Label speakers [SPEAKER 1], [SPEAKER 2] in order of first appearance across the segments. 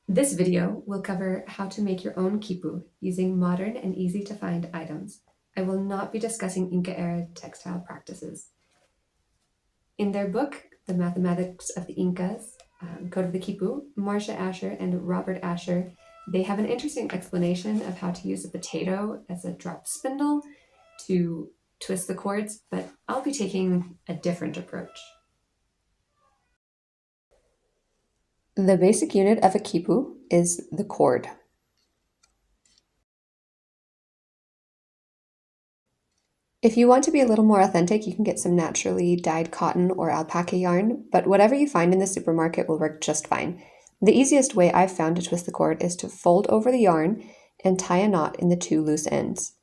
[SPEAKER 1] This video will cover how to make your own quipu using modern and easy to find items. I will not be discussing Inca-era textile practices. In their book, The Mathematics of the Incas, Code of the Khipu, Marcia Ascher and Robert Ascher, they have an interesting explanation of how to use a potato as a drop spindle to twist the cords, but I'll be taking a different approach. The basic unit of a quipu is the cord. If you want to be a little more authentic, you can get some naturally dyed cotton or alpaca yarn, but whatever you find in the supermarket will work just fine. The easiest way I've found to twist the cord is to fold over the yarn and tie a knot in the two loose ends.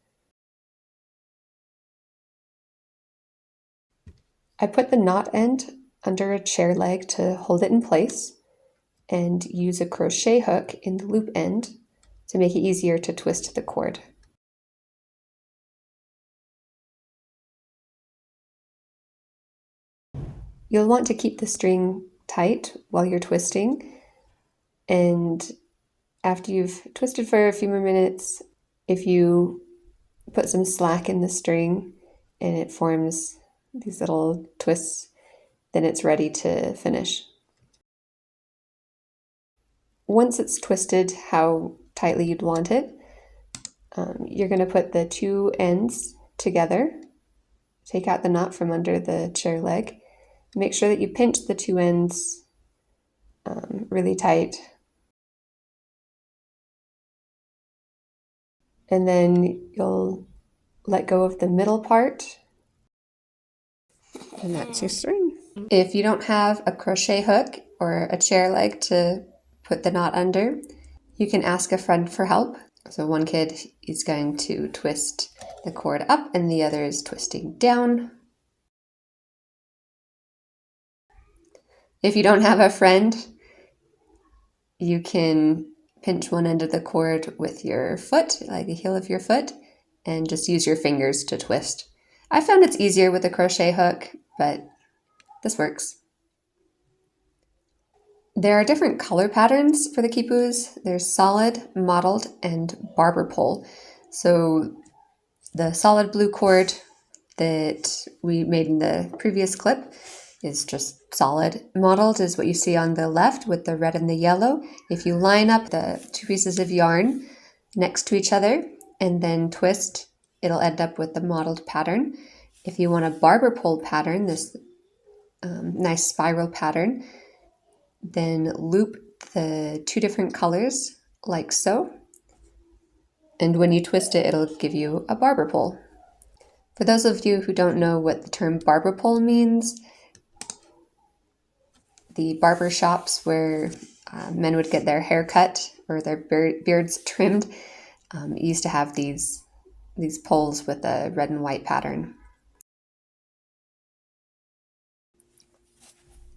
[SPEAKER 1] I put the knot end under a chair leg to hold it in place and use a crochet hook in the loop end to make it easier to twist the cord. You'll want to keep the string tight while you're twisting, and after you've twisted for a few more minutes, if you put some slack in the string and it forms these little twists, then it's ready to finish. Once it's twisted how tightly you'd want it, you're going to put the two ends together, take out the knot from under the chair leg, make sure that you pinch the two ends really tight, and then you'll let go of the middle part, and that's your string. If you don't have a crochet hook or a chair leg to put the knot under, you can ask a friend for help. So one kid is going to twist the cord up and the other is twisting down. If you don't have a friend, you can pinch one end of the cord with your foot, like the heel of your foot, and just use your fingers to twist. I found it's easier with a crochet hook, but this works. There are different color patterns for the quipus. There's solid, mottled, and barber pole. So the solid blue cord that we made in the previous clip is just solid. Mottled is what you see on the left with the red and the yellow. If you line up the two pieces of yarn next to each other and then twist, it'll end up with the mottled pattern. If you want a barber pole pattern, this nice spiral pattern, then loop the two different colors like so. And when you twist it, it'll give you a barber pole. For those of you who don't know what the term barber pole means, the barber shops where men would get their hair cut or their beards trimmed used to have these poles with a red and white pattern.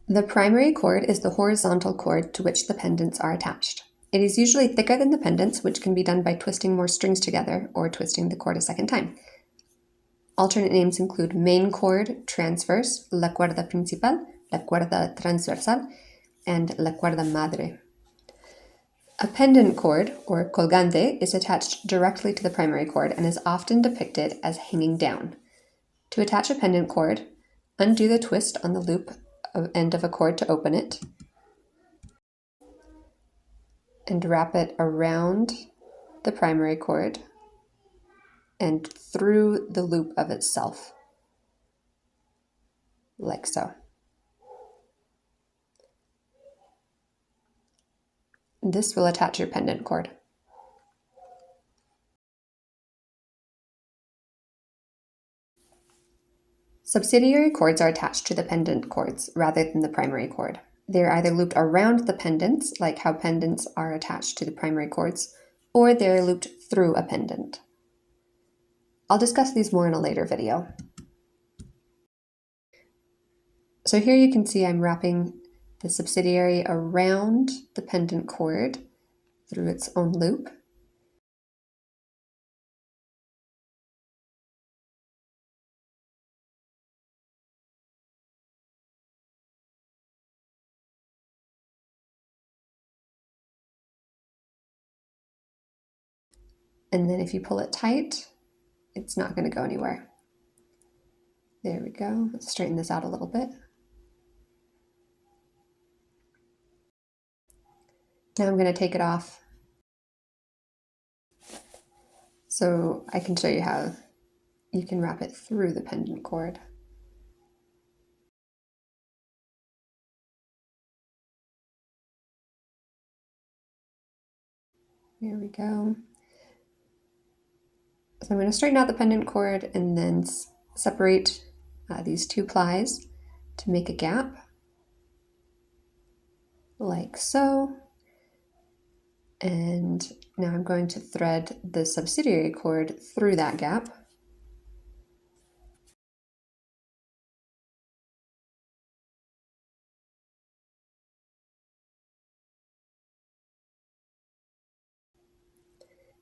[SPEAKER 1] The primary cord is the horizontal cord to which the pendants are attached. It is usually thicker than the pendants, which can be done by twisting more strings together or twisting the cord a second time. Alternate names include main cord, transverse, la cuerda principal, la cuerda transversal, and la cuerda madre. A pendant cord, or colgante, is attached directly to the primary cord and is often depicted as hanging down. To attach a pendant cord, undo the twist on the loop end of a cord to open it, and wrap it around the primary cord and through the loop of itself, like so. This will attach your pendant cord. Subsidiary cords are attached to the pendant cords rather than the primary cord. They're either looped around the pendants, like how pendants are attached to the primary cords, or they're looped through a pendant. I'll discuss these more in a later video. So here you can see I'm wrapping the subsidiary around the pendant cord through its own loop. And then if you pull it tight, it's not going to go anywhere. There we go. Let's straighten this out a little bit. Now I'm going to take it off so I can show you how you can wrap it through the pendant cord. There we go. So I'm going to straighten out the pendant cord and then separate these two plies to make a gap, like so. And now I'm going to thread the subsidiary cord through that gap.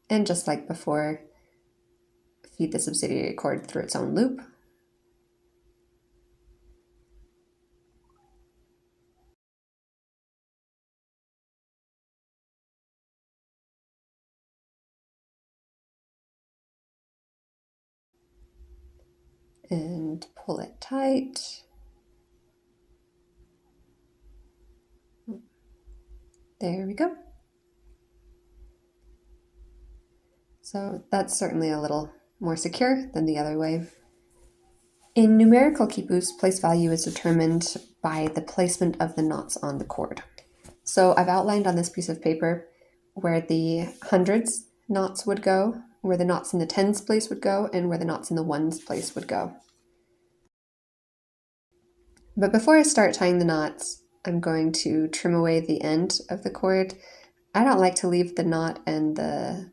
[SPEAKER 1] And just like before, feed the subsidiary cord through its own loop. And pull it tight. There we go. So that's certainly a little more secure than the other way. In numerical quipus, place value is determined by the placement of the knots on the cord. So I've outlined on this piece of paper where the hundreds knots would go, where the knots in the tens place would go, and where the knots in the ones place would go. But before I start tying the knots, I'm going to trim away the end of the cord. I don't like to leave the knot and the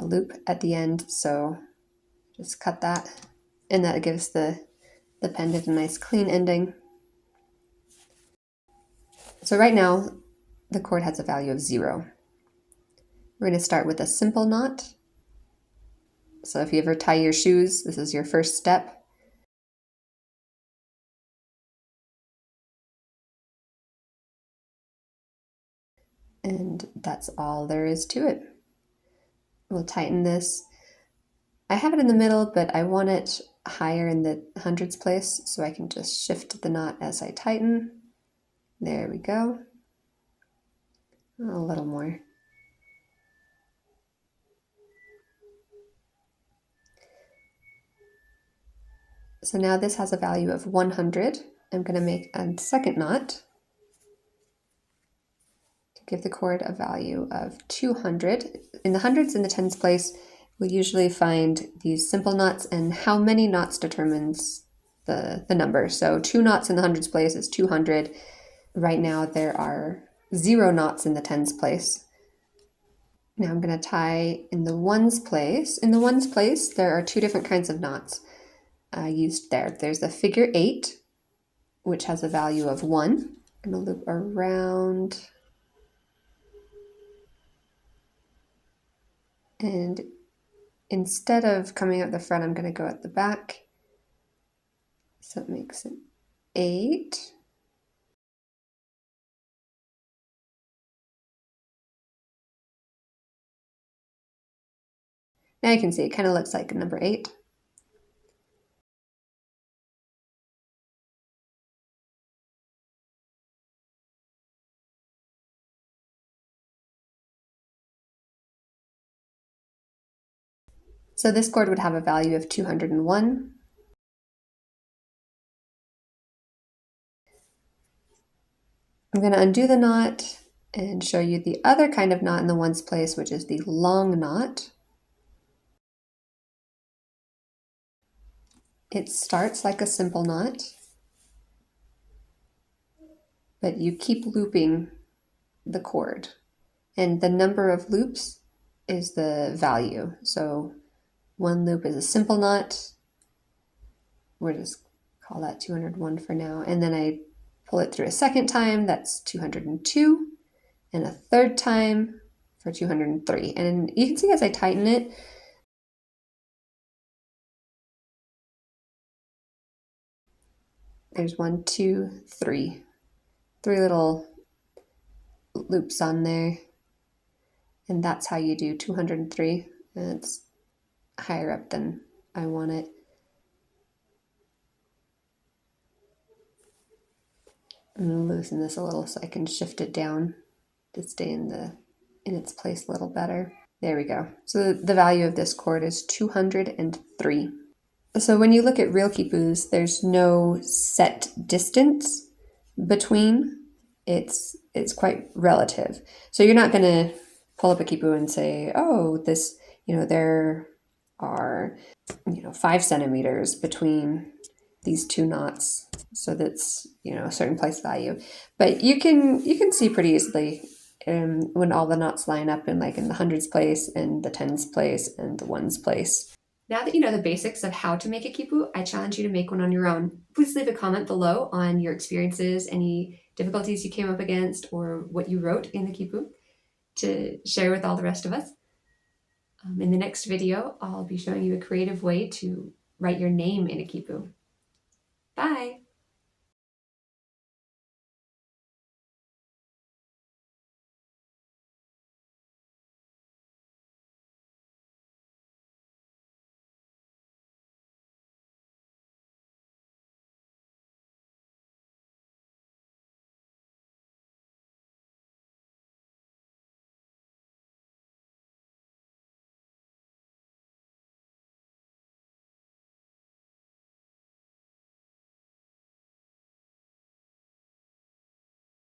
[SPEAKER 1] loop at the end, so just cut that, and that gives the pendant a nice clean ending. So right now, the cord has a value of 0. We're going to start with a simple knot. So if you ever tie your shoes, this is your first step. And that's all there is to it. We'll tighten this. I have it in the middle, but I want it higher in the hundreds place, so I can just shift the knot as I tighten. There we go. A little more. So now this has a value of 100. I'm going to make a second knot to give the cord a value of 200. In the hundreds and the tens place, we usually find these simple knots, and how many knots determines the number. So 2 knots in the hundreds place is 200. Right now there are 0 knots in the tens place. Now I'm going to tie in the ones place. In the ones place, there are 2 different kinds of knots used there. There's the figure 8, which has a value of 1. I'm going to loop around. And instead of coming out the front, I'm going to go at the back. So it makes it 8. Now you can see it kind of looks like a number 8. So this cord would have a value of 201. I'm going to undo the knot and show you the other kind of knot in the ones place, which is the long knot. It starts like a simple knot, but you keep looping the cord, and the number of loops is the value. So 1 loop is a simple knot. We'll just call that 201 for now. And then I pull it through a second time, that's 202, and a third time for 203. And you can see as I tighten it, there's 1, 2, 3. 3 little loops on there. And that's how you do 203. And it's higher up than I want it. I'm going to loosen this a little so I can shift it down to stay in its place a little better. There we go. So the value of this cord is 203. So when you look at real quipus, there's no set distance between. It's quite relative. So you're not going to pull up a quipu and say, oh, this, there are, 5 centimeters between these two knots. So that's, a certain place value. But you can see pretty easily when all the knots line up in the hundreds place and the tens place and the ones place. Now that you know the basics of how to make a quipu, I challenge you to make one on your own. Please leave a comment below on your experiences, any difficulties you came up against, or what you wrote in the quipu to share with all the rest of us. In the next video, I'll be showing you a creative way to write your name in a quipu.